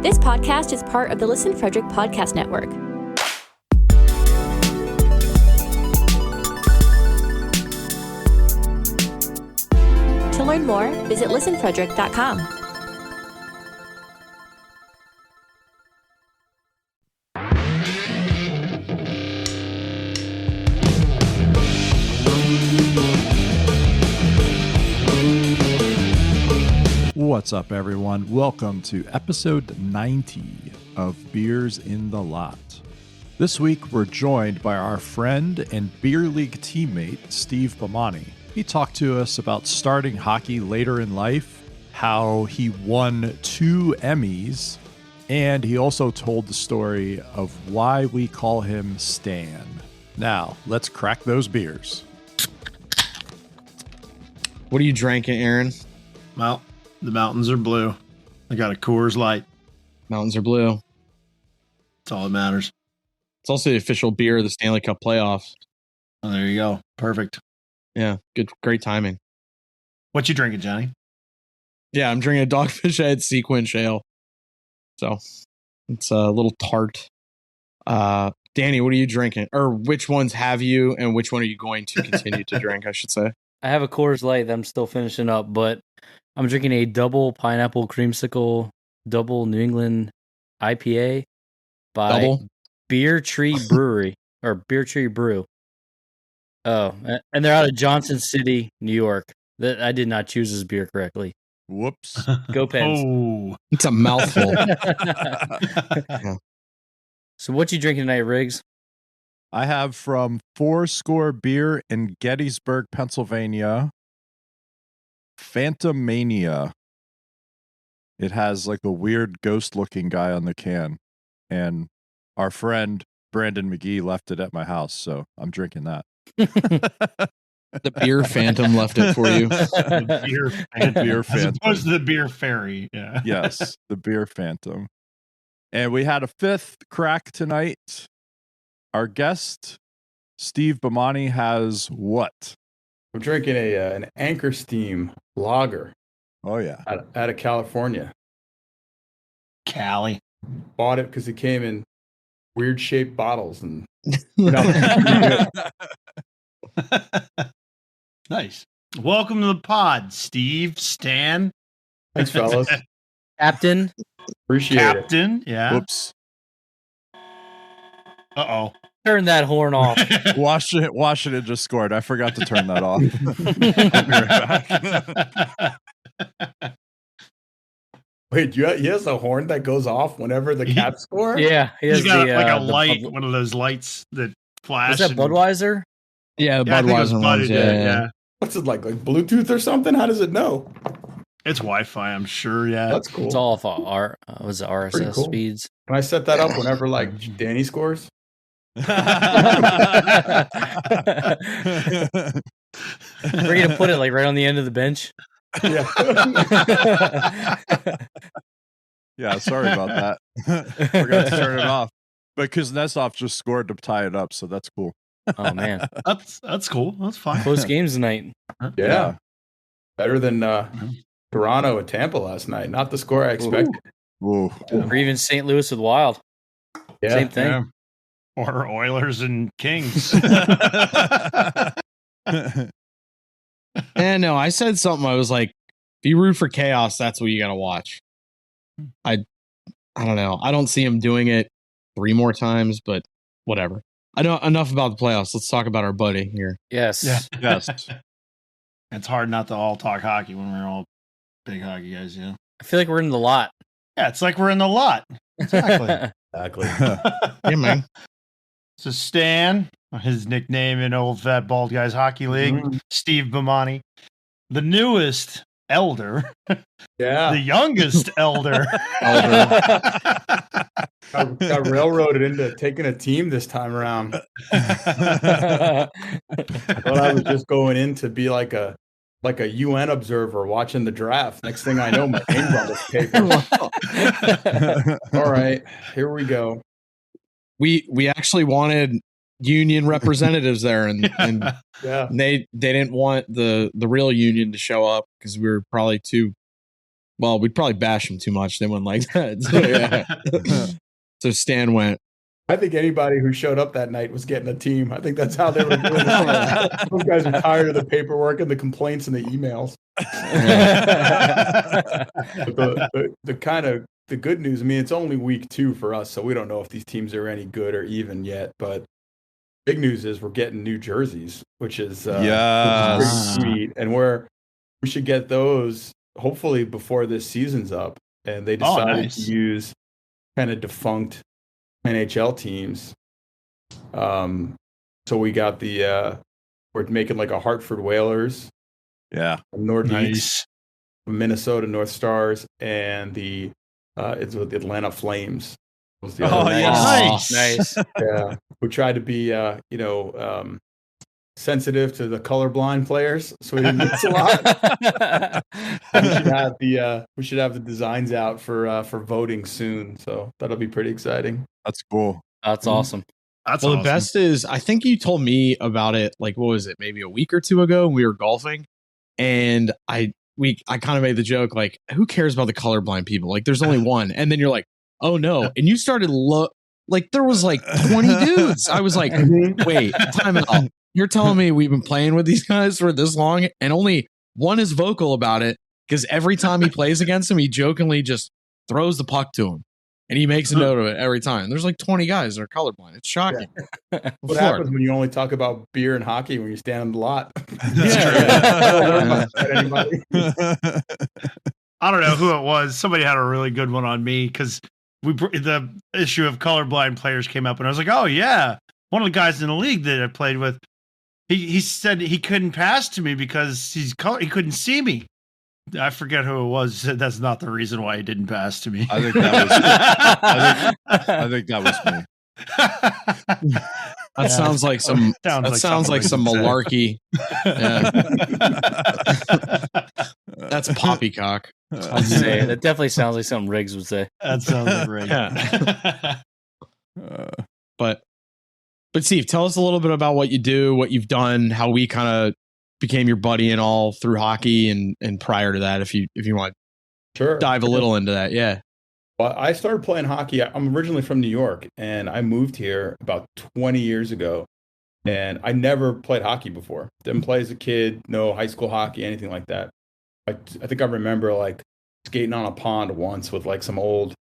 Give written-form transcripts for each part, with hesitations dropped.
This podcast is part of the Listen Frederick Podcast Network. To learn more, visit listenfrederick.com. What's up, everyone? Welcome to episode 90 of Beers in the Lot. This week, we're joined by our friend and beer league teammate, Steve Bamonti. He talked to us about starting hockey later in life, how he won 2 Emmys, and he also told the story of why we call him Stan. Now, let's crack those beers. What are you drinking, Aaron? Well, the mountains are blue. I got a Coors Light. Mountains are blue. That's all that matters. It's also the official beer of the Stanley Cup playoffs. Oh, there you go. Perfect. Yeah, good, great timing. What you drinking, Johnny? Yeah, I'm drinking a Dogfish Head Sequence Ale. So it's a little tart. Danny, what are you drinking? Or which ones have you, and which one are you going to continue to drink, I should say? I have a Coors Light that I'm still finishing up, but I'm drinking a double pineapple creamsicle, double New England IPA by Beer Tree Brewery or Beer Tree Brew. Oh, and they're out of Johnson City, New York. That I did not choose this beer correctly. Whoops. Go Pens. Oh, It's a mouthful. Yeah. So what you drinking tonight, Riggs? I have from Fourscore Beer in Gettysburg, Pennsylvania, Phantom Mania. It has like a weird ghost-looking guy on the can, and our friend Brandon McGee left it at my house, so I'm drinking that. The beer phantom left it for you. the beer Phantom. As opposed to the beer fairy. Yeah. Yes, the beer phantom. And we had a 5th crack tonight. Our guest, Steve Bamonti, has what? I'm drinking an Anchor Steam lager. Oh, yeah. Out of California. Cali. Bought it because it came in weird shaped bottles and Nice. Welcome to the pod, Steve, Stan. Thanks, fellas. Captain. Appreciate Captain. Yeah. Whoops. Uh-oh. Turn that horn off. Washington just scored. I forgot to turn that off. I'll be right back. Wait, he has a horn that goes off whenever the Caps score? Yeah, He's got like a light, one of those lights that flash. Is that Budweiser? Yeah, Yeah, I think it was Budweiser ones. yeah. What's it like Bluetooth or something? How does it know? It's Wi-Fi, I'm sure. Yeah. That's cool. It's all off our was it Pretty RSS cool. speeds. Can I set that up whenever Danny scores? Where are you gonna put it? Like right on the end of the bench? Yeah. Yeah, sorry about that. Forgot to turn it off. But Kuznetsov just scored to tie it up, so that's cool. Oh man, That's cool. That's fine. close games tonight. Yeah. Better than Toronto and Tampa last night. Not the score I expected. Ooh. Or even St. Louis with Wild. Yeah. Same thing. Yeah. Or Oilers and Kings. And no, I said something. I was like, if you root for chaos, that's what you got to watch. I don't know. I don't see him doing it 3 more times, but whatever. I know enough about the playoffs. Let's talk about our buddy here. Yes. Yeah. Yes. It's hard not to all talk hockey when we're all big hockey guys, yeah. I feel like we're in the lot. Yeah, it's like we're in the lot. Exactly. Exactly. Yeah, man. So Stan, his nickname in Old Fat Bald Guys Hockey League, Steve Bamonti, the newest elder, Yeah. the youngest elder. Got railroaded into taking a team this time around. I thought I was just going in to be like a UN observer watching the draft. Next thing I know, my name's on this paper. All right, here we go. We actually wanted union representatives there, and Yeah. they didn't want the real union to show up because we were probably too Well, we'd probably bash them too much. They wouldn't like that. So, yeah. So Stan went. I think anybody who showed up that night was getting a team. I think that's how they were doing it. Those guys are tired of the paperwork and the complaints and the emails. The good news, I mean, it's only week 2 for us, so we don't know if these teams are any good or even yet. But big news is we're getting new jerseys, which is pretty sweet, and we should get those hopefully before this season's up. And they decided to use kind of defunct NHL teams. So we got we're making like a Hartford Whalers, Nordiques, Minnesota North Stars, and it's with the Atlanta Flames. Nice. Yeah, we tried to be sensitive to the colorblind players, so we didn't mix a lot. We should have the designs out for voting soon, so that'll be pretty exciting. That's cool. That's awesome. That's well, awesome. The best is, I think you told me about it, like, what was it, maybe a week or two ago, we were golfing, and I kind of made the joke, like, who cares about the colorblind people? Like, there's only one. And then you're like, oh no. And you started like there was like 20 dudes. I was like, wait, time out. You're telling me we've been playing with these guys for this long and only one is vocal about it, because every time he plays against him, he jokingly just throws the puck to him. And he makes a note of it every time. There's like 20 guys that are colorblind. It's shocking. Yeah. What happens when you only talk about beer and hockey when you stand on the lot? I don't know who it was. Somebody had a really good one on me because the issue of colorblind players came up, and I was like, oh yeah, one of the guys in the league that I played with, he said he couldn't pass to me because he couldn't see me. I forget who it was. He said that's not the reason why he didn't pass to me. I think that was. I think that was me. That sounds like some. That sounds like some malarkey. Yeah. That's poppycock. I'd say that definitely sounds like something Riggs would say. That sounds like Riggs. Yeah. But Steve, tell us a little bit about what you do, what you've done, how we kind of became your buddy and all through hockey, and prior to that, if you want to dive a little into that. Yeah. Well, I started playing hockey. I'm originally from New York, and I moved here about 20 years ago. And I never played hockey before. Didn't play as a kid, no high school hockey, anything like that. I think I remember like skating on a pond once with like some old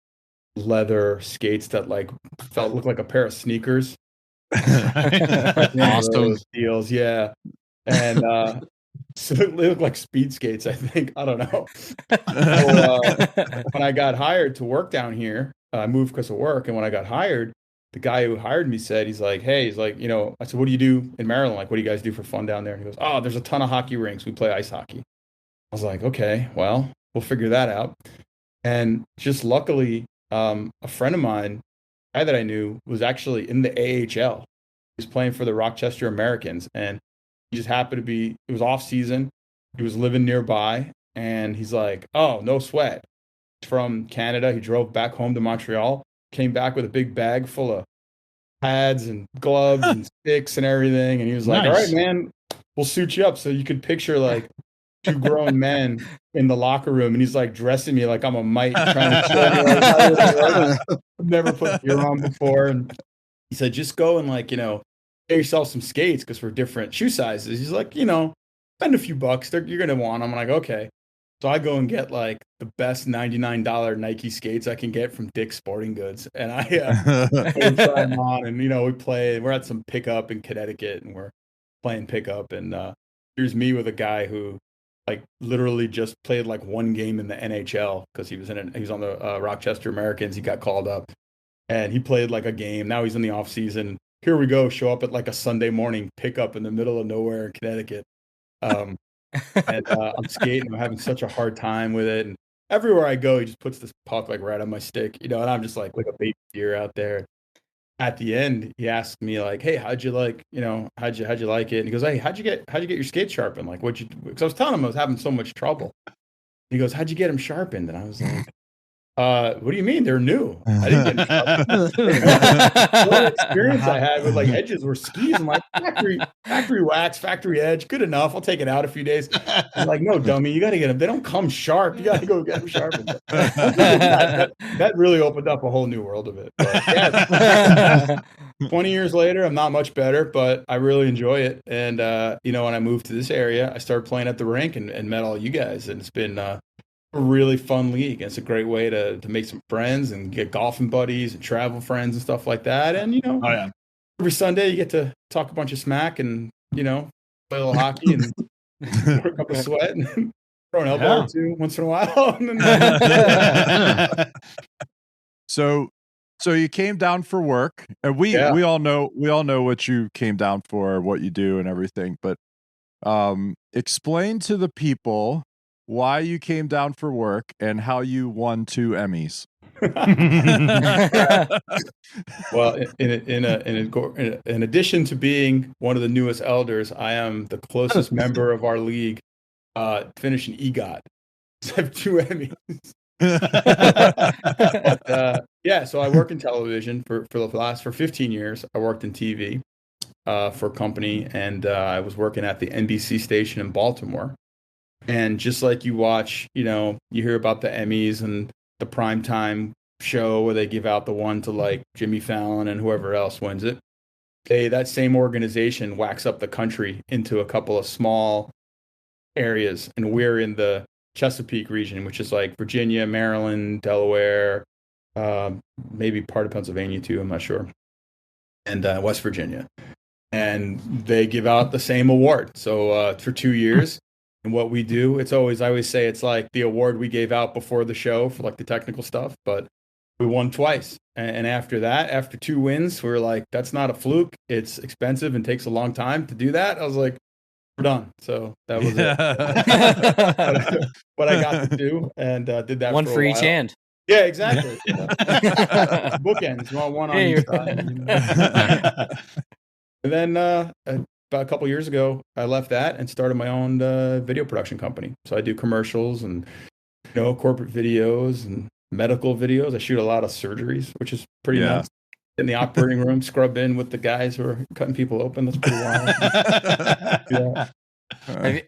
leather skates that like looked like a pair of sneakers. Awesome deals, yeah. And so they look like speed skates, I think. I don't know. So, when I got hired to work down here, I moved because of work. And when I got hired, the guy who hired me said, he's like, I said, what do you do in Maryland? Like, what do you guys do for fun down there? And he goes, oh, there's a ton of hockey rinks. We play ice hockey. I was like, okay, well, we'll figure that out. And just luckily, a friend of mine, a guy that I knew, was actually in the AHL. He was playing for the Rochester Americans, and he just happened to be, it was off season. He was living nearby, and he's like, oh, no sweat. He's from Canada. He drove back home to Montreal, came back with a big bag full of pads and gloves and sticks and everything. And he was like, all right, man, we'll suit you up. So you could picture like 2 grown men in the locker room, and he's like dressing me like I'm a mite, trying to show me. I've never put gear on before. And he said, just go and like, get yourself some skates because we're different shoe sizes. He's like, spend a few bucks. You're going to want them. I'm like, okay. So I go and get like the best $99 Nike skates I can get from Dick's Sporting Goods. And I try them on, and, we play. We're at some pickup in Connecticut, and we're playing pickup. And here's me with a guy who like literally just played like 1 game in the NHL because he was on the Rochester Americans. He got called up, and he played like a game. Now he's in the off season. Here we go. Show up at like a Sunday morning pickup in the middle of nowhere in Connecticut. And I'm skating. I'm having such a hard time with it. And everywhere I go, he just puts this puck like right on my stick, and I'm just like a baby deer out there. At the end, he asked me like, "Hey, how'd you like it?" And he goes, "Hey, how'd you get your skates sharpened? Like, because I was telling him I was having so much trouble." He goes, "How'd you get them sharpened?" And I was like, What do you mean? They're new. I didn't get in trouble. The only experience I had with like edges were skis. I'm like, factory wax, factory edge, good enough. I'll take it out a few days. I'm like, no, dummy, you got to get them. They don't come sharp. You got to go get them sharpened. That really opened up a whole new world of it. But yeah, 20 years later, I'm not much better, but I really enjoy it. And when I moved to this area, I started playing at the rink and met all you guys, and it's been a really fun league. It's a great way to make some friends and get golfing buddies and travel friends and stuff like that. And every Sunday you get to talk a bunch of smack and play a little hockey and work up a sweat and throw an elbow or two once in a while. So you came down for work, and we all know what you came down for, what you do, and everything. But explain to the people why you came down for work and how you won 2 Emmys. Well, in addition to being one of the newest elders, I am the closest member of our league, finishing EGOT. So I have 2 Emmys. But, so I work in television for 15 years. I worked in TV for a company, and I was working at the NBC station in Baltimore. And just like you watch, you hear about the Emmys and the primetime show where they give out the one to like Jimmy Fallon and whoever else wins it. That same organization whacks up the country into a couple of small areas. And we're in the Chesapeake region, which is like Virginia, Maryland, Delaware, maybe part of Pennsylvania too, I'm not sure, and West Virginia. And they give out the same award. So for 2 years, and what we do, I always say it's like the award we gave out before the show for like the technical stuff, but we won twice. And after that, after 2 wins, we were like, that's not a fluke. It's expensive and takes a long time to do that. I was like, we're done. So that was it. What I got to do, and did that one for for a each while. hand. Yeah, exactly. Bookends. You want one on each side. And then about a couple years ago, I left that and started my own video production company. So I do commercials and corporate videos and medical videos. I shoot a lot of surgeries, which is pretty nuts. In the operating room, scrub in with the guys who are cutting people open. That's pretty wild.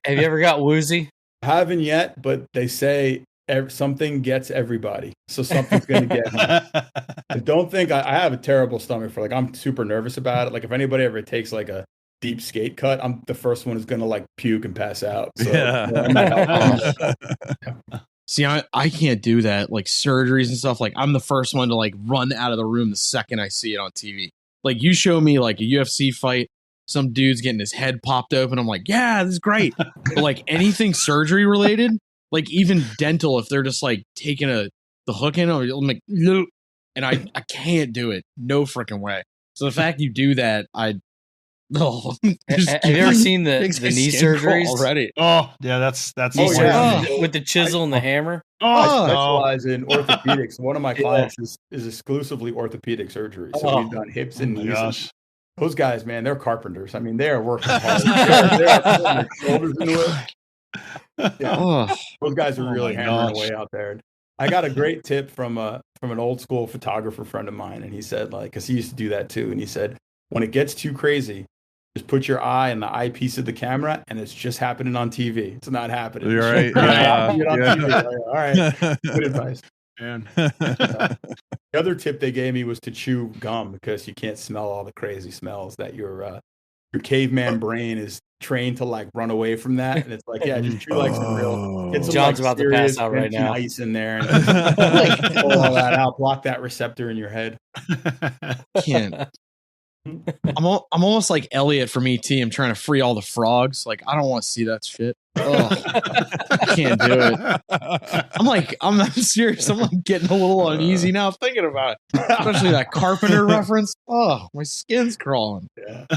Have you ever got woozy? I haven't yet, but they say something gets everybody. So something's going to get me. I don't think I have a terrible stomach for I'm super nervous about it. Like if anybody ever takes like a deep skate cut, I'm the first one who's going to like puke and pass out. So I might help. See, I can't do that. Like surgeries and stuff. Like I'm the first one to like run out of the room the second I see it on TV. Like you show me like a UFC fight, some dude's getting his head popped open. I'm like, yeah, this is great. But like anything surgery related, like even dental, if they're just like taking the hook in, I'm like, no. And I can't do it. No freaking way. So the fact you do that, have you ever seen the knee surgeries already? Oh yeah, that's with the chisel and the hammer. I specialize in orthopedics. One of my clients is exclusively orthopedic surgery. So we've done hips and knees. Those guys, man, they're carpenters. I mean, they're working hard. they're putting their shoulders into it. Yeah. Those guys are really hammering away out there. I got a great tip from an old school photographer friend of mine, and he said, like, because he used to do that too, and he said, when it gets too crazy, just put your eye in the eyepiece of the camera, and it's just happening on TV. It's not happening. You're right. TV. All right. Good advice. And the other tip they gave me was to chew gum because you can't smell all the crazy smells that your caveman brain is trained to like run away from that. And it's like, just chew like some real. Get some, John's like, about to pass out right now. Ice in there and like, pull all that out. Block that receptor in your head. Can't. I'm almost like Elliot from ET. I'm trying to free all the frogs. Like I don't want to see that shit. I can't do it. I'm serious. I'm like getting a little uneasy now thinking about it. Especially that Carpenter reference. Oh, my skin's crawling. Yeah. I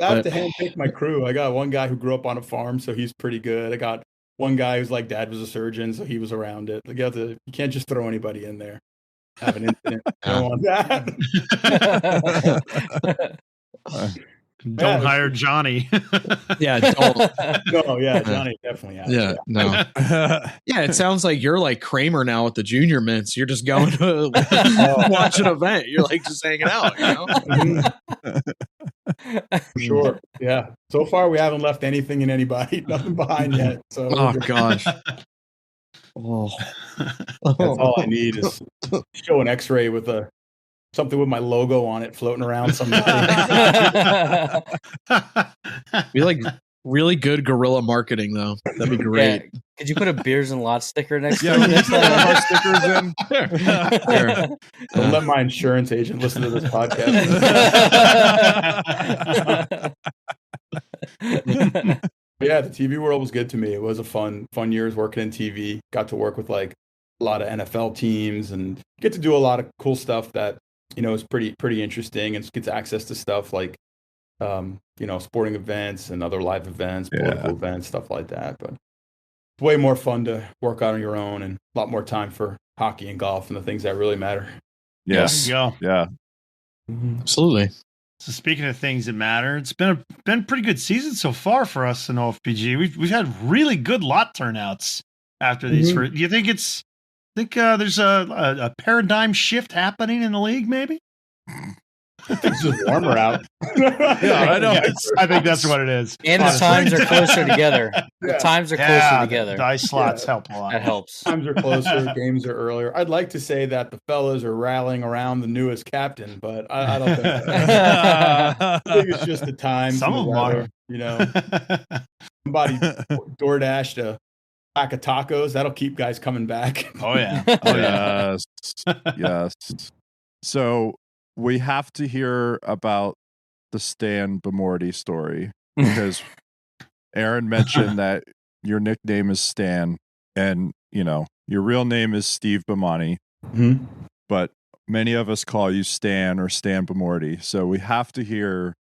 have to handpick my crew. I got one guy who grew up on a farm, so he's pretty good. I got one guy who's like dad was a surgeon, so he was around it. Like you can't just throw anybody in there. Have an incident. I don't want that. Don't hire Johnny. Yeah, don't. No, yeah, Johnny definitely has. Yeah, no. Yeah, it sounds like you're like Kramer now with the junior mints. You're just going to watch an event. You're like just hanging out, you know? For sure. Yeah. So far, we haven't left anything in anybody, nothing behind yet. So Oh gosh. Oh. That's all I need is show an X-ray with something with my logo on it floating around somewhere. Be like really good guerrilla marketing though. That'd be great. Yeah. Could you put a Beers and Lot sticker next to Yeah, it? we need to have our stickers in. There. Don't let my insurance agent listen to this podcast. Yeah, the TV world was good to me. It was a fun years working in TV. Got to work with like a lot of NFL teams and get to do a lot of cool stuff that, you know, is pretty interesting, and gets access to stuff like, you know, sporting events and other live events, political events, stuff like that. But it's way more fun to work out on your own, and a lot more time for hockey and golf and the things that really matter. Yes. There you go. Yeah. Absolutely. So speaking of things that matter, it's been a pretty good season so far for us in OFPG. We've had really good lot turnouts after these. Do you think there's a paradigm shift happening in the league? Maybe It's just warmer out. Yeah, I know. I think that's what it is. And the times are closer together. The Yeah. times are closer together. The ice slots help a lot. That helps. Times are closer, games are earlier. I'd like to say that the fellas are rallying around the newest captain, but I don't think I think it's just the times. Some and the of them are. weather, you know. Somebody DoorDashed a pack of tacos. That'll keep guys coming back. Oh yeah. Oh yeah. Yes. So we have to hear about the Stan Bamorte story, because Aaron mentioned that your nickname is Stan, and you know your real name is Steve Bamonti, but many of us call you Stan or Stan Bamorte. So we have to hear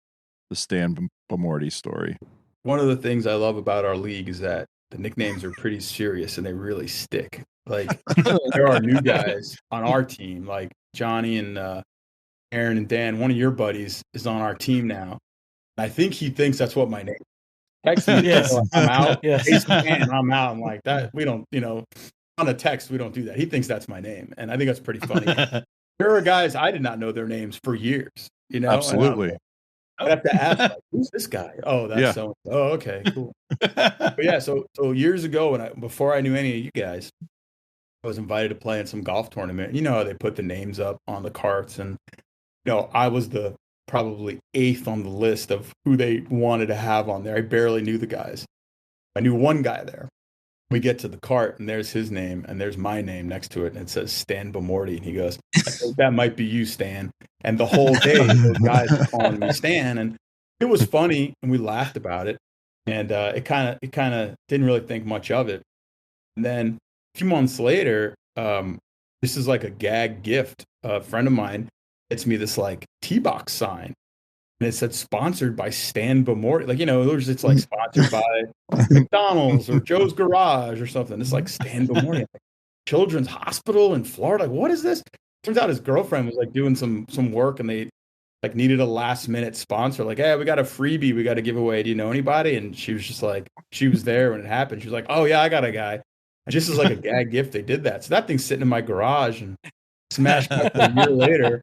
the Stan Bamorte story. One of the things I love about our league is that the nicknames are pretty serious and they really stick. Like there are new guys on our team, like Johnny and Aaron and Dan. One of your buddies is on our team now. I think he thinks that's what my name is. Text me, Yes. I'm out. Yes. Hey, Stan, I'm out. I'm like that. We don't, you know, on a text, we don't do that. He thinks that's my name. And I think that's pretty funny. There are guys I did not know their names for years, you know? Absolutely. I have to ask, like, who's this guy? Oh, that's so. Oh, okay, cool. But yeah, so years ago, before I knew any of you guys, I was invited to play in some golf tournament. You know how they put the names up on the carts, and you know I was the probably 8th on the list of who they wanted to have on there. I barely knew the guys. I knew one guy there. We get to the cart, and there's his name, and there's my name next to it, and it says Stan Bamorte. And he goes, I think that might be you, Stan. And the whole day, those guys were calling me Stan, and it was funny, and we laughed about it. And it kind of didn't really think much of it. And then a few months later, this is like a gag gift. A friend of mine gets me this like T-box sign. And it said sponsored by Stan Bamorte. Like, you know, it's like sponsored by McDonald's or Joe's Garage or something. It's like Stan Bamorte. Like, Children's Hospital in Florida. Like, what is this? Turns out his girlfriend was like doing some work, and they like needed a last minute sponsor. Like, hey, we got a freebie we got to give away. Do you know anybody? And she was just like, she was there when it happened. She was like, oh yeah, I got a guy. And just as like a gag gift, they did that. So that thing's sitting in my garage and smashed up a year later.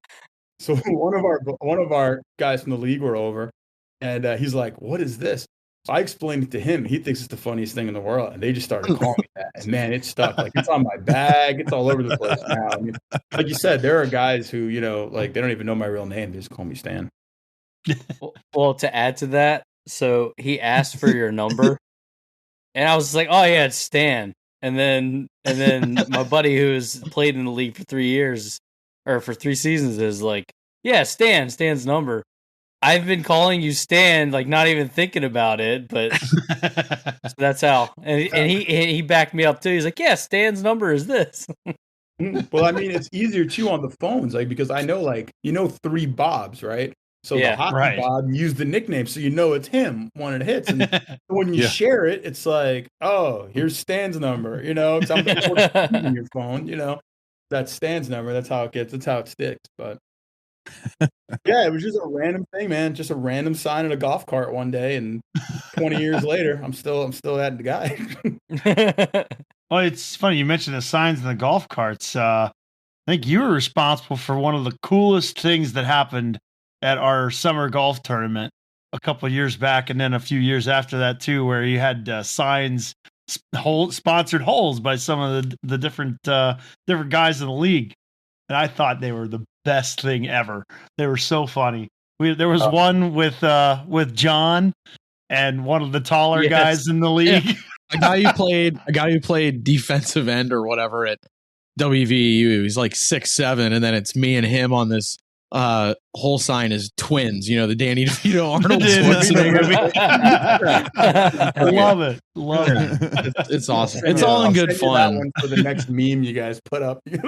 So one of our guys from the league were over, and he's like, "What is this?" So I explained it to him. He thinks it's the funniest thing in the world, and they just started calling me that. And man, it stuck. Like it's on my bag. It's all over the place now. I mean, like you said, there are guys who, you know, like they don't even know my real name. They just call me Stan. Well, to add to that, so he asked for your number, and I was like, "Oh yeah, it's Stan." And then my buddy who's played in the league for 3 years or for 3 seasons is like, "Yeah, Stan's number." I've been calling you Stan, like not even thinking about it, but so that's how. And he backed me up too. He's like, "Yeah, Stan's number is this." Well, I mean, it's easier too on the phones, like because I know, like, you know, 3 Bobs, right? So the hockey Bob used the nickname, so you know it's him when it hits. And when you share it, it's like, oh, here's Stan's number, you know, something in your phone, you know, that's Stan's number. That's how it gets. That's how it sticks. But Yeah, it was just a random thing, man. Just a random sign in a golf cart one day, and 20 years later, I'm still that guy. Well, it's funny you mentioned the signs in the golf carts. I think you were responsible for one of the coolest things that happened at our summer golf tournament a couple of years back, and then a few years after that too, where you had signs, sponsored holes by some of the different different guys in the league, and I thought they were the best thing ever. They were so funny. There was one with John and one of the taller guys in the league. Yeah. a guy who played defensive end or whatever at WVU. He's like 6'7", and then it's me and him on this whole sign is twins. You know, the Danny DeVito Arnold Schwarzenegger. Love it. It's awesome. It's all in good fun. That one for the next meme you guys put up. There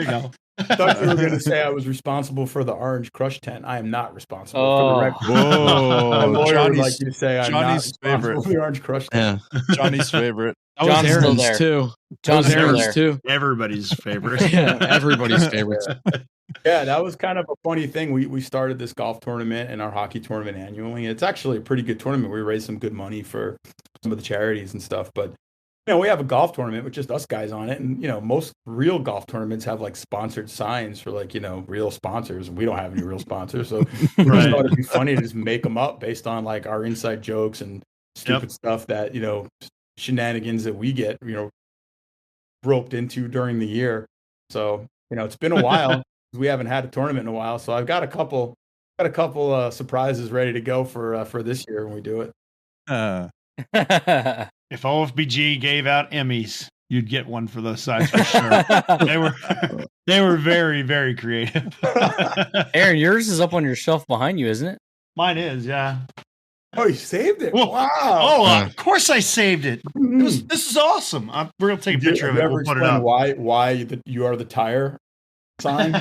you go. I thought you were going to say I was responsible for the Orange Crush tent. I am not responsible for the record. Whoa, My lawyer would like you to say I'm Johnny's not responsible for the Orange Crush tent. Yeah, Johnny's favorite. That was John's still Aaron's there. too. John's That was still Aaron's there. too. Everybody's favorite. Yeah, everybody's favorite. Yeah, that was kind of a funny thing. We started this golf tournament and our hockey tournament annually. It's actually a pretty good tournament. We raised some good money for some of the charities and stuff. But you know, we have a golf tournament with just us guys on it, and you know, most real golf tournaments have like sponsored signs for like, you know, real sponsors. We don't have any real sponsors, so we just thought it'd be funny to just make them up based on like our inside jokes and stupid stuff that, you know, shenanigans that we get, you know, roped into during the year. So you know, it's been a while. We haven't had a tournament in a while, so I've got a couple surprises ready to go for this year when we do it. If OFBG gave out Emmys, you'd get one for those signs for sure. They were very, very creative. Aaron, yours is up on your shelf behind you, isn't it? Mine is, yeah. Oh, you saved it! Well, Wow! Oh, of course I saved it. This is awesome. We're gonna take a picture of it. We'll put it up. Why you are the tire sign?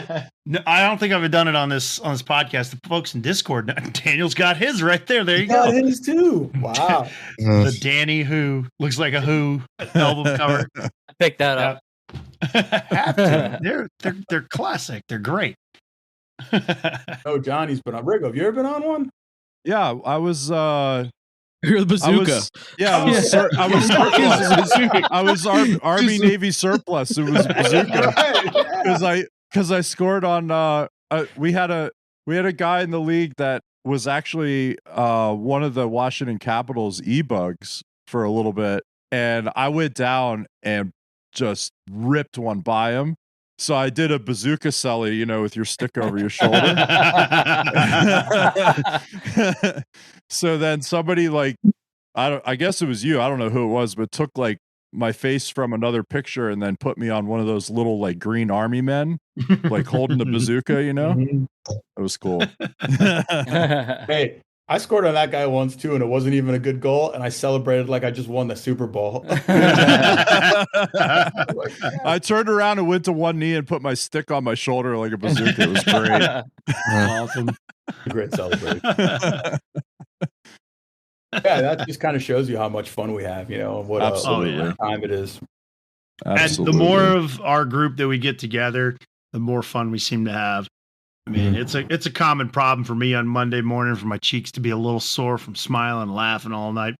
No, I don't think I've done it on this podcast. The folks in Discord, Daniel's got his right there. There you go. Got his too. Wow. The Danny Who looks like a Who album cover. I picked that up. Have to. They're classic. They're great. Oh, Johnny's been on. Rigo, have you ever been on one? Yeah, I was. You're the bazooka. I was Army Navy surplus. It was bazooka because I scored on. We had a guy in the league that was actually one of the Washington Capitals e-bugs for a little bit, and I went down and just ripped one by him. So I did a bazooka celly, you know, with your stick over your shoulder. So then somebody like, I guess it was you. I don't know who it was, but took like my face from another picture and then put me on one of those little like green army men, like holding the bazooka, you know. It was cool. Hey, I scored on that guy once too, and it wasn't even a good goal, and I celebrated like I just won the Super Bowl. I turned around and went to one knee and put my stick on my shoulder like a bazooka. It was great. Awesome. Great celebration. Yeah, that just kind of shows you how much fun we have, you know, and what time it is. Absolutely. And the more of our group that we get together, the more fun we seem to have. I mean, it's a common problem for me on Monday morning for my cheeks to be a little sore from smiling and laughing all night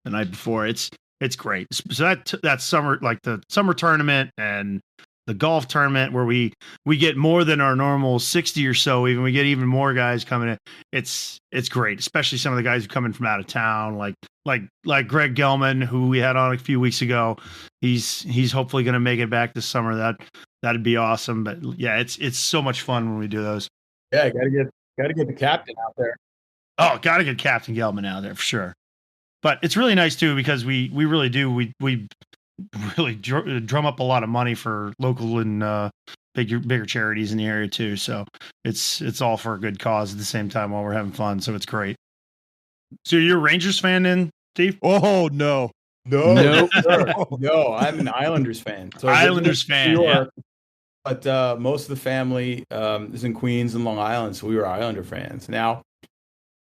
the night before. It's great. So that summer, like the summer tournament and the golf tournament where we get more than our normal 60 or so, even we get even more guys coming in. It's great, especially some of the guys who come in from out of town, like Greg Gelman, who we had on a few weeks ago. He's hopefully going to make it back this summer. That'd be awesome. But yeah, it's so much fun when we do those. Yeah, gotta get the captain out there. Oh, gotta get Captain Gelman out there for sure. But it's really nice too because we really do we really drum up a lot of money for local and bigger charities in the area too. So it's all for a good cause at the same time while we're having fun. So it's great. So you're a Rangers fan then, Steve? Oh no. No, no, I'm an Islanders fan. So Islanders fan, yeah. But most of the family is in Queens and Long Island, so we were Islander fans. Now,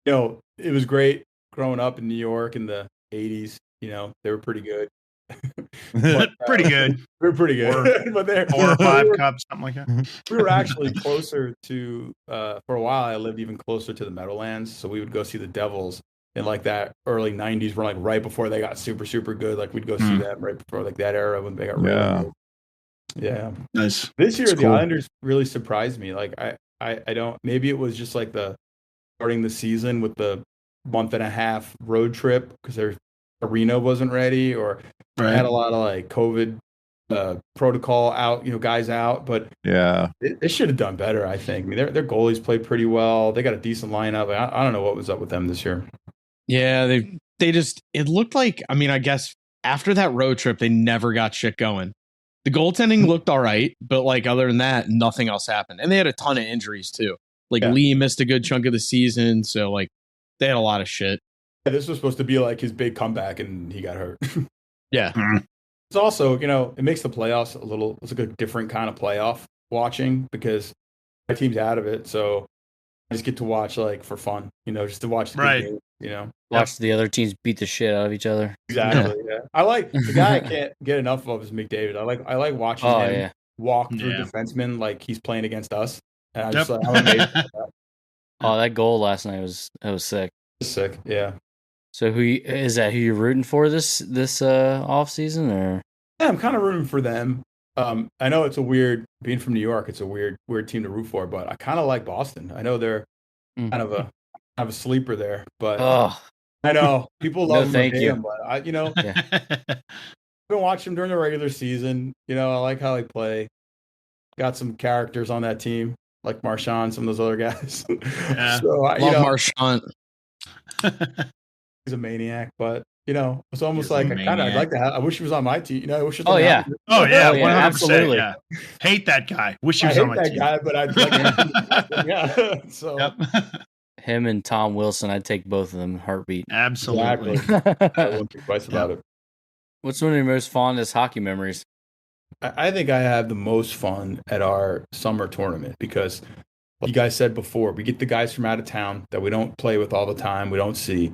you know, it was great growing up in New York in the 80s. You know, they were pretty good. Pretty good. We're pretty good. But they're 4 or 5 cups, something like that. We were actually closer to for a while. I lived even closer to the Meadowlands, so we would go see the Devils in like that early '90s, were like right before they got super super good. Like we'd go see them right before like that era when they got really good. Yeah, nice. This year That's the cool. Islanders really surprised me. Like I don't. Maybe it was just like the starting the season with the month and a half road trip because their arena wasn't ready, or had a lot of like COVID protocol out, guys out. But Yeah. they should have done better, I think. I mean, their goalies played pretty well. They got a decent lineup. I don't know what was up with them this year. Yeah, they just, it looked like, I mean, I guess after that road trip, they never got shit going. The goaltending looked all right, but like other than that, nothing else happened. And they had a ton of injuries too. Like Lee missed a good chunk of the season, so like they had a lot of shit. Yeah, this was supposed to be like his big comeback, and he got hurt. Yeah. It's also, it makes the playoffs it's like a different kind of playoff watching because my team's out of it. So I just get to watch like for fun, just to watch the good games, Watch the other teams beat the shit out of each other. Exactly. Yeah. I like the guy I can't get enough of is McDavid. I like watching him walk through defensemen like he's playing against us. And I just I'm amazed at that. Oh, that goal last night was sick. Sick, yeah. So who you're rooting for this off season, or? Yeah, I'm kind of rooting for them. I know it's being from New York, it's a weird team to root for, but I kind of like Boston. I know they're kind of a sleeper there, but I know people love them, but I've been watching them during the regular season. I like how they play. Got some characters on that team, like Marchand, some of those other guys. Yeah. So love Marchand. He's a maniac, but it's almost like I'd like to have. I wish he was on my team. I wish. 100%. Absolutely. Yeah. Hate that guy. Wish he was I on my hate team. that guy, but I'd like him. Yeah. So. Him and Tom Wilson, I'd take both of them in a heartbeat. Absolutely. I won't think twice about it. What's one of your most fondest hockey memories? I think I have the most fun at our summer tournament because, like you guys said before, we get the guys from out of town that we don't play with all the time, we don't see,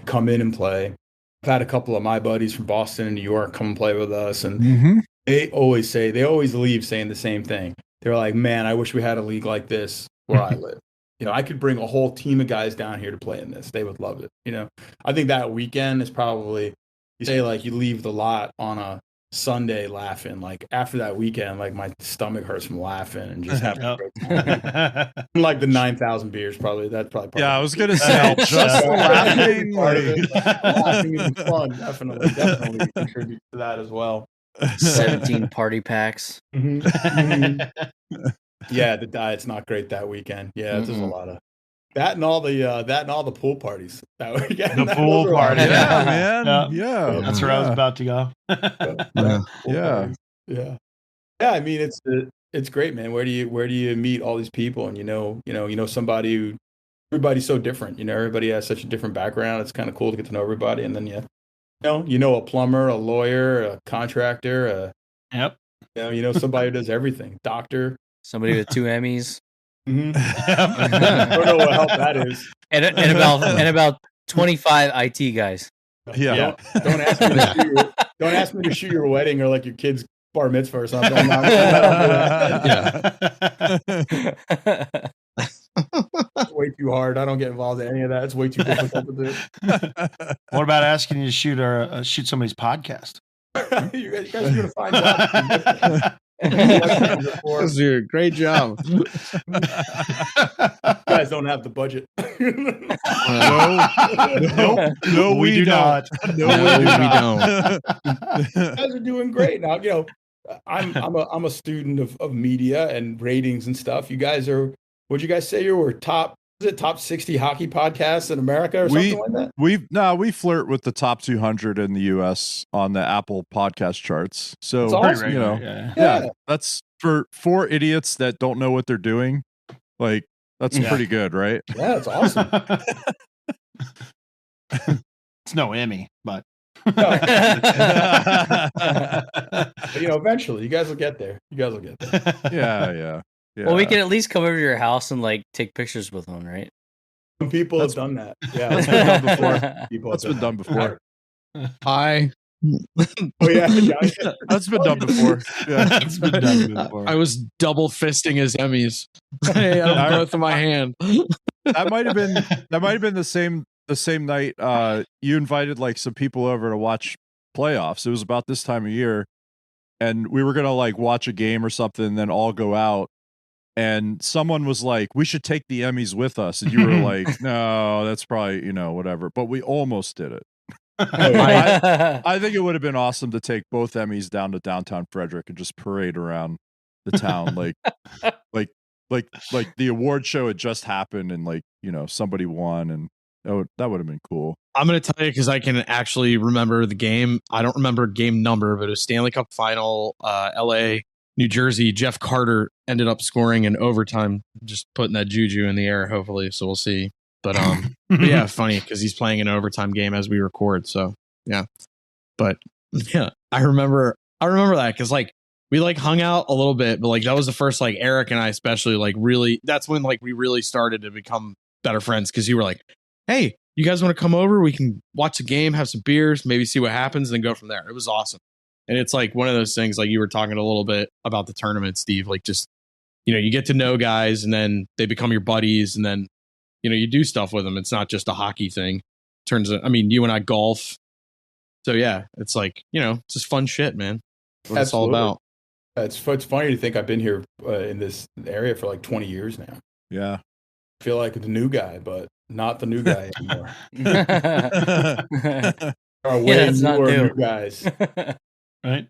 come in and play. I've had a couple of my buddies from Boston and New York come and play with us, and they always leave saying the same thing. They're like, man, I wish we had a league like this where I live. I could bring a whole team of guys down here to play in this. They would love it. I think that weekend is probably, you say like you leave the lot on a Sunday laughing. Like after that weekend, like my stomach hurts from laughing and just having a great time. Like the 9,000 beers, probably. That's probably part I of was gonna say just the laughing. part of it. Laughing is fun. Definitely contribute to that as well. 17 party packs. Yeah, the diet's not great that weekend. Yeah, there's a lot of that and all the pool parties that weekend. The pool party, yeah, man. Yeah, that's where I was about to go. Yeah. I mean, it's great, man. Where do you meet all these people, and somebody who, everybody's so different. Everybody has such a different background. It's kind of cool to get to know everybody, and then a plumber, a lawyer, a contractor, somebody who does everything, doctor. Somebody with 2 Emmys. I don't know what help that is. And about 25 IT guys. Yeah. Don't ask me to shoot your wedding or like your kid's bar mitzvah or something. It's way too hard. I don't get involved in any of that. It's way too difficult to do. What about asking you to shoot somebody's podcast? You guys are doing a fine job. Great job. You guys don't have the budget. No, we do not. No, we don't. You guys are doing great now. I'm a student of media and ratings and stuff. You guys are. What'd you guys say? You were top 60 hockey podcasts in America or something like that? We flirt with the top 200 in the U.S. on the Apple podcast charts. So that's awesome. Yeah, that's for 4 idiots that don't know what they're doing. Like that's pretty good, right? Yeah, it's awesome. It's no Emmy, but eventually you guys will get there. Yeah. Well, we can at least come over to your house and like take pictures with them, right? Some people have done that. Yeah, That's been done before. Hi. Oh yeah, That's been done before. Yeah. That's been done before. I was double fisting his Emmys. I had them both in my hand. That might have been the same night you invited like some people over to watch playoffs. It was about this time of year, and we were gonna like watch a game or something and then all go out, and someone was like, we should take the Emmys with us, and you were like, no, that's probably whatever, but we almost did it. I think it would have been awesome to take both Emmys down to downtown Frederick and just parade around the town like the award show had just happened and like somebody won, and that would have been cool. I'm going to tell you because I can actually remember the game. I don't remember game number, but it was Stanley Cup final, LA, New Jersey. Jeff Carter ended up scoring in overtime, just putting that juju in the air, hopefully. So we'll see. But yeah, funny because he's playing an overtime game as we record. So yeah, but yeah, I remember that because like we like hung out a little bit, but like that was the first like Eric and I especially like really. That's when like we really started to become better friends because you were like, hey, you guys want to come over? We can watch a game, have some beers, maybe see what happens, and then go from there. It was awesome, and it's like one of those things like you were talking a little bit about the tournament, Steve. Like just you get to know guys, and then they become your buddies, and then. You do stuff with them. It's not just a hockey thing. You and I golf. So yeah, it's like, it's just fun shit, man. What it's all about. It's funny to think I've been here in this area for like 20 years now. Yeah. I feel like the new guy, but not the new guy anymore. There are way more new guys. Right?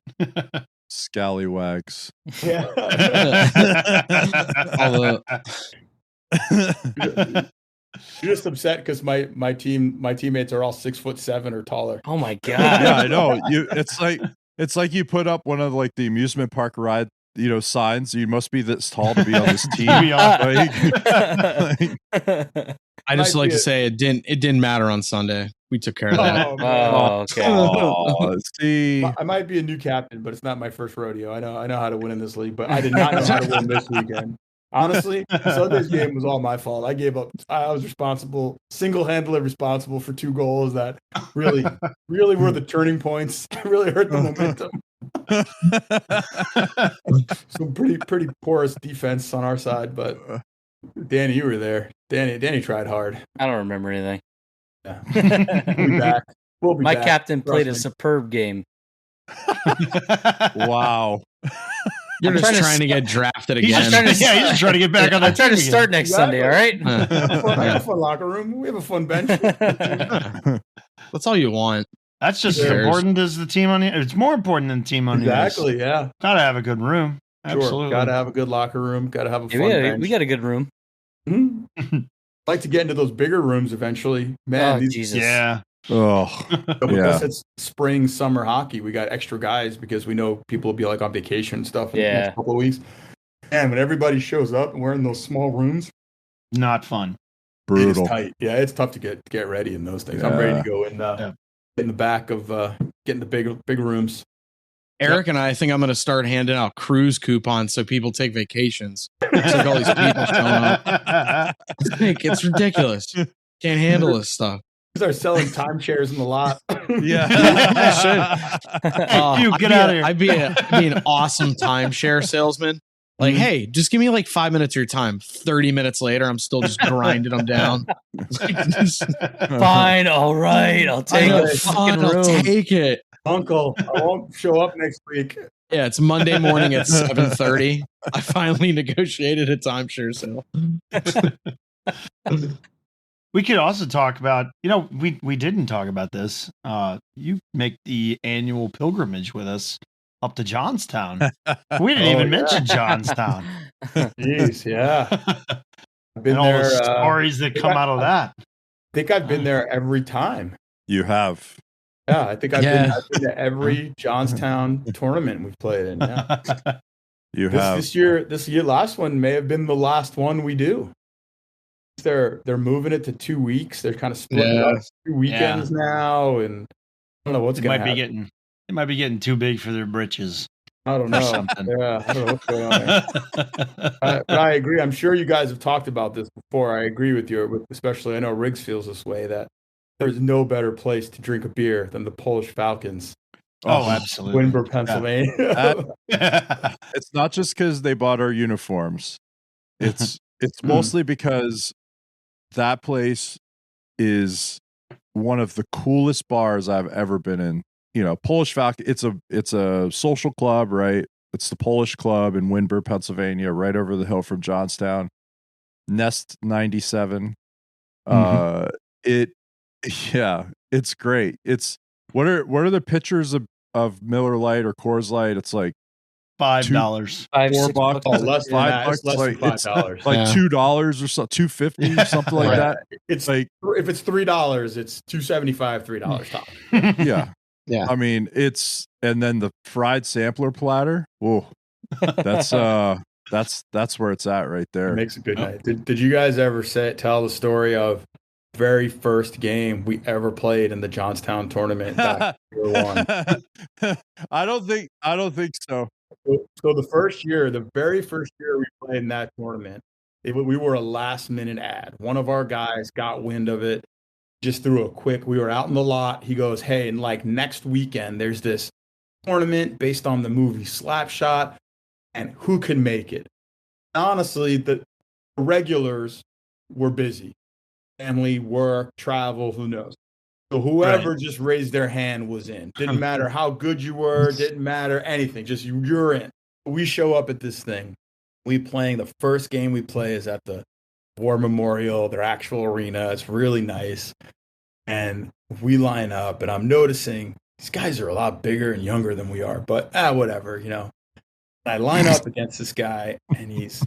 Scallywags. Yeah. You're just upset because my teammates are all 6'7" or taller. Oh my god! Yeah, I know. It's like you put up one of like the amusement park ride, signs. You must be this tall to be on this team. I just like to say it didn't matter on Sunday. We took care of that. Okay. See, I might be a new captain, but it's not my first rodeo. I know how to win in this league, but I did not know how to win this weekend. Honestly, Sunday's game was all my fault. I gave up. I was single-handedly responsible for 2 goals that really were the turning points. Really hurt the momentum. Some pretty porous defense on our side, but Danny, you were there. Danny tried hard. I don't remember anything. Yeah. We'll be back. My captain played a superb game. Wow. You're just trying to get drafted again. He's just trying to get back on that. I'm trying to start next Sunday. All right. I have a fun locker room. We have a fun bench. That's all you want. That's just as important as the team on the. It's more important than the team on the. Exactly. Yeah. Gotta have a good room. Absolutely. Sure. Gotta have a good locker room. Gotta have a fun bench. We got a good room. I'd like to get into those bigger rooms eventually. Man, Jesus. Yeah. Oh, because it's spring, summer hockey. We got extra guys because we know people will be like on vacation and stuff in the next couple of weeks. And when everybody shows up and we're in those small rooms, not fun. Brutal. It's tight. Yeah, it's tough to get ready in those things. I'm ready to go in the back of getting the big rooms. Eric and I think I'm going to start handing out cruise coupons so people take vacations. It's like all these people showing up. It's ridiculous. Can't handle this stuff. Start selling timeshares in the lot. Yeah. You get out of here. I'd be an awesome timeshare salesman. Like, hey, just give me like 5 minutes of your time. 30 minutes later, I'm still just grinding them down. Fine, all right, I'll take it. I'll take it. Uncle, I won't show up next week. Yeah, it's Monday morning at 7:30. I finally negotiated a timeshare sale. We could also talk about, we didn't talk about this. You make the annual pilgrimage with us up to Johnstown. We didn't even mention Johnstown. Jeez, yeah. I've been and all there, the stories that come out of that. I think I've been there every time. You have. Yeah, I think I've been to every Johnstown tournament we've played in. Yeah. You have. This year, last one may have been the last one we do. They're moving it to 2 weeks. They're kind of splitting it up 2 weekends now, and I don't know what's going to happen. They might be getting too big for their britches. I don't know. Yeah, I don't know what's going on there. But I agree. I'm sure you guys have talked about this before. I agree with you, especially I know Riggs feels this way, that there's no better place to drink a beer than the Polish Falcons Oh, absolutely. Windber, Pennsylvania. It's not just because they bought our uniforms. It's mostly because that place is one of the coolest bars I've ever been in. You know, Polish Falcon. It's a social club, right? It's the Polish Club in Windber, Pennsylvania, right over the hill from Johnstown. Nest 97. It's great. It's what are the pictures of Miller Lite or Coors Light? It's like $5, $4, Oh, less than that. $5, It's less than $5. like $2 or so, $2.50 or something like that. It's like if it's $3, it's $2.75, $3 top. Yeah. I mean, and then the fried sampler platter. Whoa, that's where it's at right there. It makes a good night. Did you guys ever tell the story of very first game we ever played in the Johnstown tournament back in year one? I don't think so. So the very first year we played in that tournament, we were a last minute ad. One of our guys got wind of it, just threw a quick. We were out in the lot. He goes, "Hey, and like next weekend, there's this tournament based on the movie Slapshot, and who can make it?" Honestly, the regulars were busy. Family, work, travel, who knows? So whoever just raised their hand was in. Didn't matter how good you were, didn't matter anything. Just you're in. We show up at this thing. The first game we play is at the War Memorial, their actual arena. It's really nice. And we line up, and I'm noticing these guys are a lot bigger and younger than we are, but whatever, you know. I line up against this guy, and he's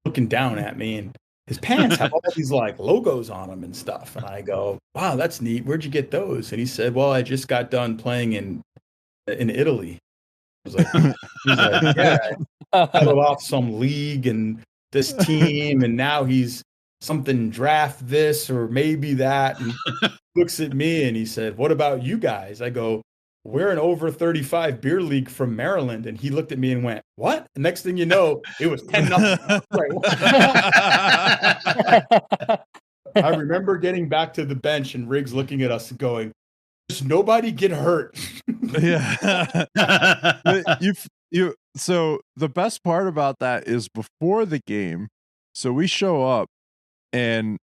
looking down at me, and his pants have all these like logos on them and stuff. And I go, "Wow, that's neat. Where'd you get those?" And he said, "Well, I just got done playing in Italy." I was like, "Yeah, I settled off some league and this team, and now he's something draft this or maybe that." And looks at me and he said, "What about you guys?" I go, "We're an over 35 beer league from Maryland." And he looked at me and went, "What?" And next thing you know, it was 10-0. I remember getting back to the bench and Riggs looking at us and going, "Just nobody get hurt." Yeah. So the best part about that is before the game, so we show up and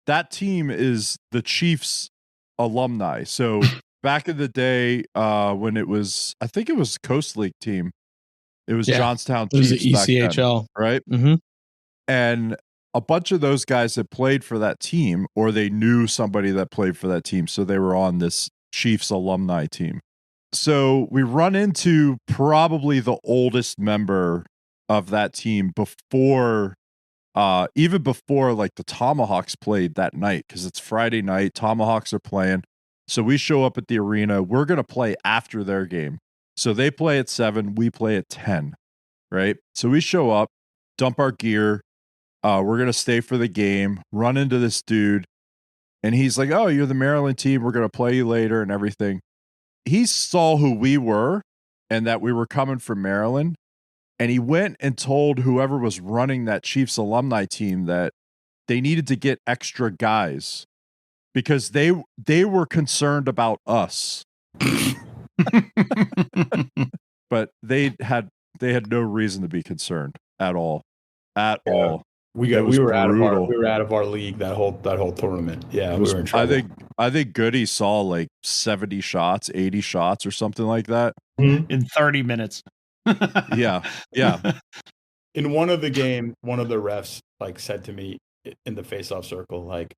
that team is the Chiefs alumni. So back in the day, when I think it was Coast League team. It was Johnstown Chiefs. It was the ECHL, then, right? Mm-hmm. And a bunch of those guys had played for that team, or they knew somebody that played for that team, so they were on this Chiefs alumni team. So we run into probably the oldest member of that team before. Even before like the Tomahawks played that night, because it's Friday night, Tomahawks are playing. So we show up at the arena. We're going to play after their game. So they play at 7, we play at 10, right? So we show up, dump our gear. We're going to stay for the game, run into this dude. And he's like, "Oh, you're the Maryland team. We're going to play you later and everything." He saw who we were and that we were coming from Maryland. And he went and told whoever was running that Chiefs alumni team that they needed to get extra guys because they were concerned about us. But they had no reason to be concerned at all. At all. We were out of our league that whole tournament. Yeah, we were in trouble. I think Goody saw like 70 shots, 80 shots or something like that in 30 minutes. Yeah. In one of the game, one of the refs like said to me in the face-off circle, like,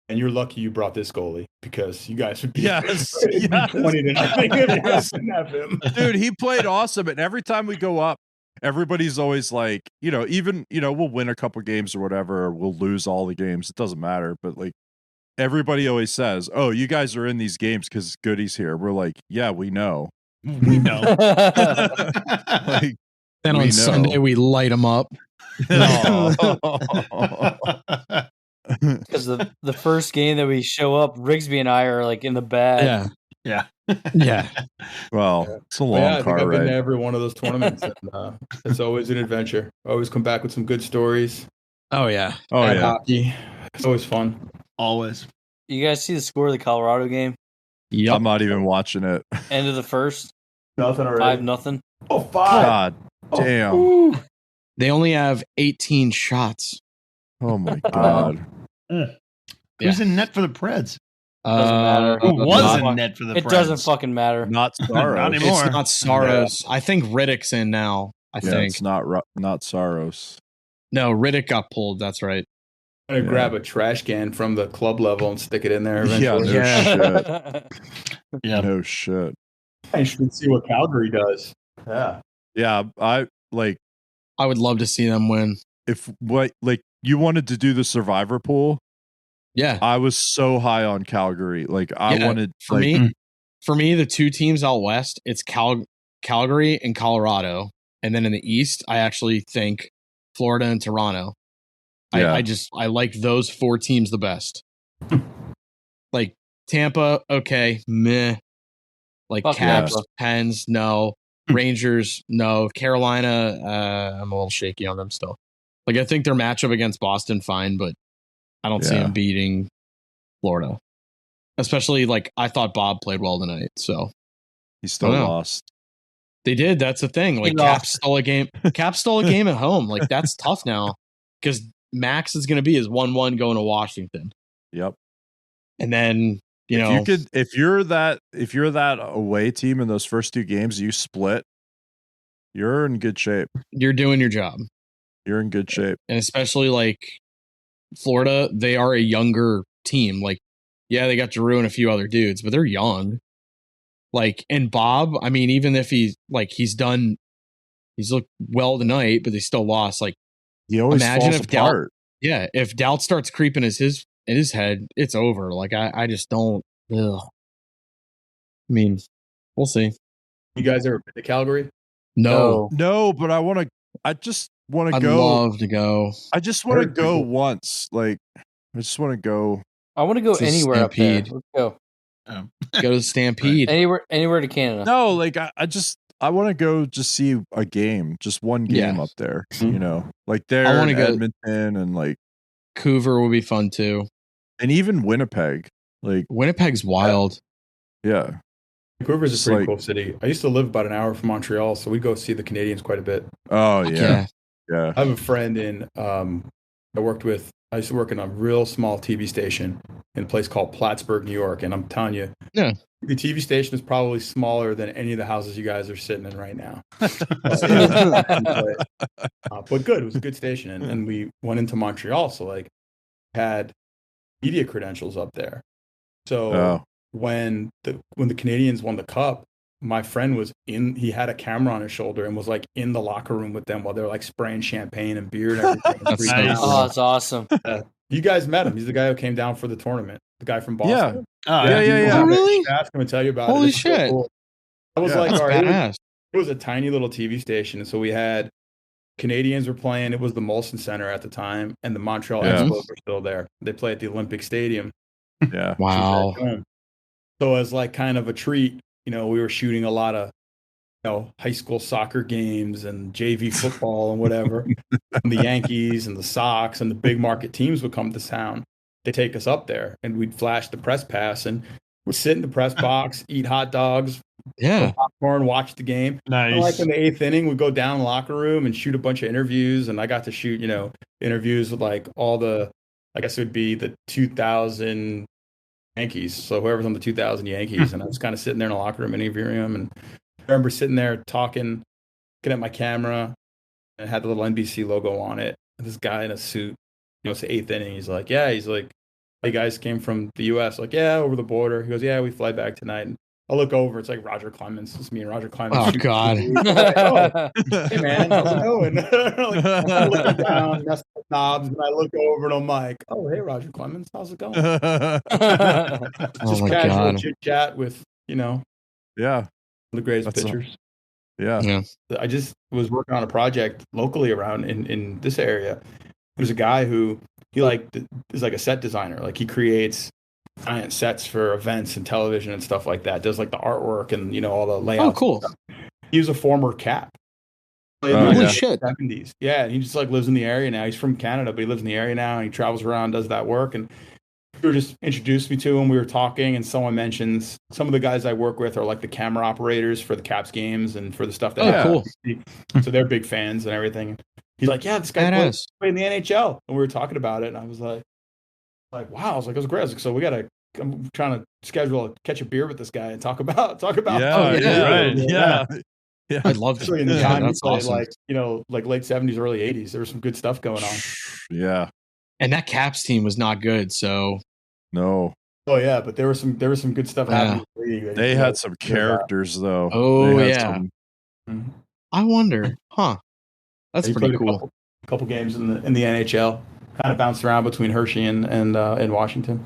"And you're lucky you brought this goalie because you guys would be 20 to nothing if you didn't have him." Dude, he played awesome, and every time we go up, everybody's always like, we'll win a couple games or whatever, or we'll lose all the games. It doesn't matter, but like everybody always says, "Oh, you guys are in these games because Goody's here." We're like, "Yeah, we know." We know. Like, then on Sunday we light them up. Because the first game that we show up, Rigsby and I are like in the bag. Yeah. Well, it's a long car I think I've been ride. to every one of those tournaments. And, it's always an adventure. Always come back with some good stories. Oh yeah. Hockey. It's always fun. Always. You guys see the score of the Colorado game? Yep. I'm not even watching it. End of the first. Nothing already. 5-0. Oh, 5. God damn. Ooh. They only have 18 shots. Oh my God. Who's in net for the Preds? Doesn't matter. Who was Not- in net for the Preds? It doesn't fucking matter. Not Saros. Not anymore. It's not Saros. I think Riddick's in now. I Yeah, think. it's not Saros. No, Riddick got pulled. That's right. I'm going to grab a trash can from the club level and stick it in there Yeah, eventually. no shit. Yeah. No shit. I should see what Calgary does. Yeah. Yeah, I like I would love to see them win. if what like you wanted to do the survivor pool. Yeah. I was so high on Calgary. Like I Yeah, wanted for like, me, the two teams out west, it's Calgary and Colorado. And then in the east, I actually think Florida and Toronto. Yeah. I like those 4 teams the best. Like Tampa, okay, meh. Like Fuck Caps, Tampa. Pens, no. Rangers, no. Carolina, I'm a little shaky on them still. Like I think their matchup against Boston, fine, but I don't see Yeah. them beating Florida. Especially like I thought Bob played well tonight, so he still I know. lost. they did. That's the thing. Like Cap stole a game. Cap stole a game at home. Like that's tough now because Max is going to be his 1-1 going to Washington, Yep. and then you know if you're that away team in those first 2 games, you split. You're in good shape. you're doing your job, You're in good shape. and especially like Florida, they are a younger team. Like, yeah, they got Giroux and a few other dudes, but they're young. Like, and Bob, I mean, even if he's looked well tonight, but they still lost. Like, He always imagine falls if doubt, apart. if doubt starts creeping in his head, it's over. Like, I just don't. Ugh. I mean, we'll see. You guys ever been to Calgary? No, No, but I just want to I'd go. love to go. I just want to Heard go people- once. Like I just want to go. I want to go It's a anywhere up there. stampede. Let's go. Go to the Stampede. Anywhere to Canada. No, like I want to go just see a game, just one game Yeah. up there. Mhm. You know, like there I wanna in go- Edmonton and like Vancouver will be fun too. and even Winnipeg. Like Winnipeg's wild. yeah, Vancouver's a It's pretty like- cool city. I used to live about an hour from Montreal, so we go see the Canadians quite a bit. oh yeah, yeah. I have a friend I worked with. I used to work in a real small TV station in a place called Plattsburgh, New York, and I'm telling you, Yeah. the TV station is probably smaller than any of the houses you guys are sitting in right now. But good, it was a good station, and we went into Montreal, so like had media credentials up there. So Oh. when the Canadians won the cup, my friend was he had a camera on his shoulder and was like in the locker room with them while they're like spraying champagne and beer and everything. That's Freaking nice. out. Oh, it's awesome. You guys met him. He's the guy who came down for the tournament. The guy from Boston. Yeah. Oh, Yeah, yeah, yeah. Oh, really? Ask him and tell you about Holy it. It's so shit. cool. I was Yeah. like, That's all right, badass. it was a tiny little TV station. And so we had Canadians were playing. It was the Molson Center at the time, and the Montreal Yeah. Expos were still there. They play at the Olympic Stadium. Yeah. Wow. So as like kind of a treat, we were shooting a lot of high school soccer games and JV football and whatever. And the Yankees and the Sox and the big market teams would come to town. They take us up there and we'd flash the press pass and we'd sit in the press box, eat hot dogs, Yeah. popcorn, watch the game. And nice. like in the 8th inning, we'd go down in the locker room and shoot a bunch of interviews. And I got to shoot, interviews with like all the, I guess it would be the 2000 Yankees. So whoever's on the 2000 Yankees. And I was kind of sitting there in the locker room interviewing them. And I remember sitting there talking, looking at my camera, and it had the little NBC logo on it. And this guy in a suit, it's the 8th inning. He's like, hey guys came from the US. Like, yeah, over the border. He goes, yeah, we fly back tonight. And I look over, it's like Roger Clemens. It's me and Roger Clemens. Oh, God. I'm like, oh, hey man, how's it going? Like, I'm looking down, messing with knobs, and I look over and I'm like, oh, hey Roger Clemens, how's it going? Oh Just my casual God. chit chat with, Yeah. the greatest That's pitchers. Yeah. Yeah. I just was working on a project locally around in this area. There's a guy who is like a set designer. Like he creates giant sets for events and television and stuff like that. Does like the artwork and all the layouts. Oh, cool. He was a former Cap. Oh, Holy yeah. shit. 70s. Yeah, and he just like lives in the area now. He's from Canada, but he lives in the area now and he travels around, does that work. And were just introduced me to him. We were talking, and someone mentions some of the guys I work with are like the camera operators for the Caps games and for the stuff that happens. Cool. So they're big fans and everything. He's like, yeah, this guy played in the NHL, and we were talking about it, and I was like, wow. I was like, it was great. I was like, so I'm trying to catch a beer with this guy and talk about. Yeah. I'd love to. Especially in the time he That's played, awesome. like late 70s, early 80s. There was some good stuff going on. Yeah. And that Caps team was not good, so No. Oh yeah, but there was some good stuff happening in the league. They had some characters though. Oh yeah. I wonder, That's pretty cool. A couple games in the NHL. Kind of bounced around between Hershey and Washington.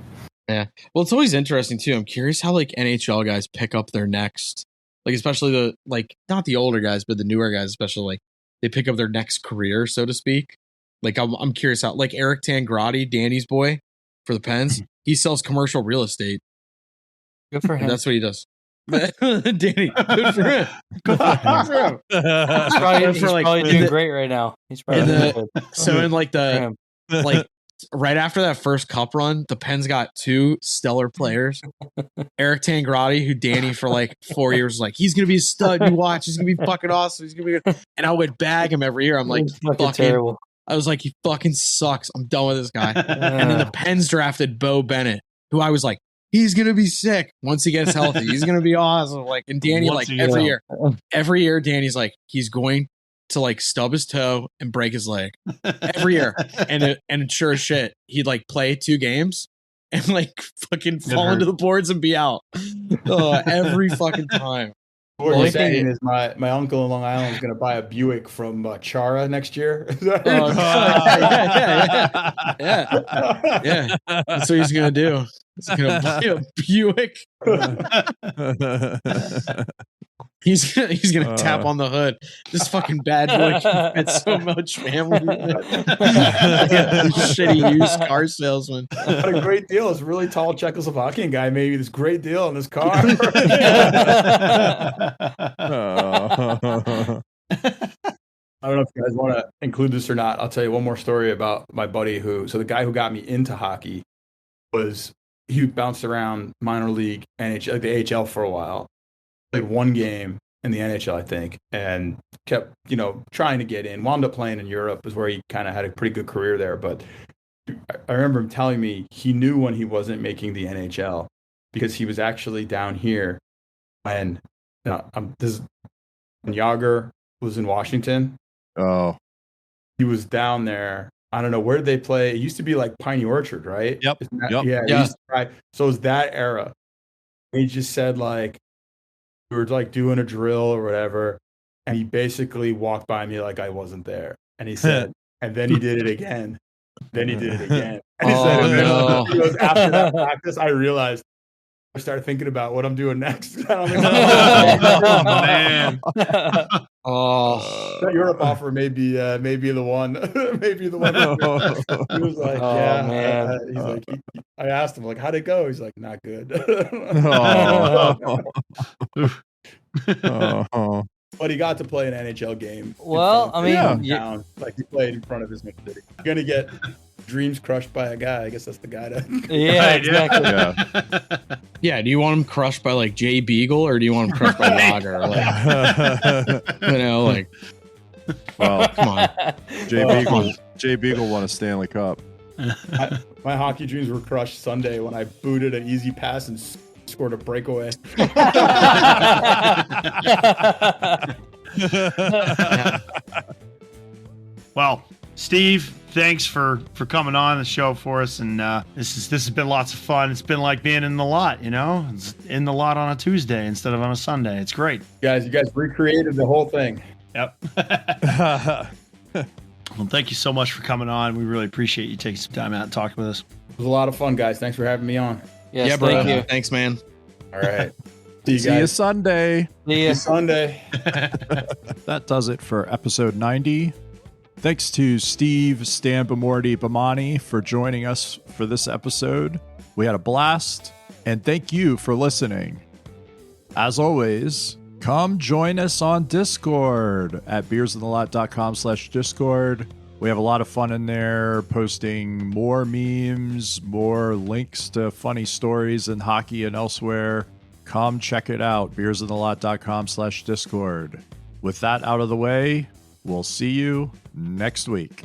Yeah. Well, it's always interesting too. I'm curious how like NHL guys pick up their next, like especially the like not the older guys, but the newer guys, especially like they pick up their next career, so to speak. Like I'm curious how like Eric Tangradi, Danny's boy for the Pens, he sells commercial real estate. Good for him. That's what he does. Danny, good for him. Good for him. He's probably doing great right now. He's probably doing good. So in like the like right after that first cup run, the Pens got two stellar players. Eric Tangradi, who Danny for like 4 years was like, he's gonna be a stud. You watch, he's gonna be fucking awesome. He's gonna be good. And I would bag him every year. I'm like, fucking terrible. I was like, he fucking sucks. I'm done with this guy. And then the Pens drafted Bo Bennett, who I was like, he's gonna be sick once he gets healthy. He's gonna be awesome. Like, and Danny, like every year, Danny's like, he's going to like stub his toe and break his leg every year. And sure as shit, he'd like play 2 games and like fucking fall into the boards and be out. Every fucking time. What you're saying is my uncle in Long Island is going to buy a Buick from Chara next year. Yeah. That's what he's going to do. He's going to buy a Buick. He's gonna tap on the hood. This fucking bad boy had so much family. Shitty used car salesman. What a great deal! This really tall Czechoslovakian guy made me this great deal in this car. I don't know if you guys want to include this or not. I'll tell you one more story about my buddy the guy who got me into hockey he bounced around minor league NHL, like the AHL for a while. Played 1 game in the NHL, I think, and kept, trying to get in. Wound up playing in Europe, is where he kind of had a pretty good career there. But I remember him telling me he knew when he wasn't making the NHL because he was actually down here when Yager was in Washington. Oh, he was down there. I don't know, where did they play? It used to be like Piney Orchard, right? Yep. Yeah. So it was that era. He just said like, we were like doing a drill or whatever, and he basically walked by me like I wasn't there. And he said, and then he did it again. Then he did it again. And he said, he goes, after that practice, I realized I started thinking about what I'm doing next. Oh man. That Europe offer may be the one. Maybe the one. He was like, man. He's like, I asked him like, how'd it go? He's like, not good. But he got to play an NHL game. Well, I mean, down, like he played in front of his city. You're gonna get dreams crushed by a guy. I guess that's the guy to. Yeah, exactly. Yeah. Do you want him crushed by like Jay Beagle, or do you want him crushed by Lager? Like, well, come on. Jay Beagle won a Stanley Cup. My hockey dreams were crushed Sunday when I booted an easy pass and scored a breakaway. Well, Steve, thanks for coming on the show for us, and this has been lots of fun. It's been like being in the lot, It's in the lot on a Tuesday instead of on a Sunday. It's great. You guys recreated the whole thing. Yep. Well, thank you so much for coming on. We really appreciate you taking some time out and talking with us. It was a lot of fun, guys. Thanks for having me on. Yes, yeah, bro. Thank you. Thanks, man. All right. See you guys. See you Sunday. See you Sunday. That does it for episode 90. Thanks to Steve, Stan, Bamorte, Bamonti for joining us for this episode. We had a blast, and thank you for listening. As always, come join us on Discord at beersinthelot.com/Discord. We have a lot of fun in there, posting more memes, more links to funny stories in hockey and elsewhere. Come check it out, beersinthelot.com/Discord. With that out of the way, we'll see you next week.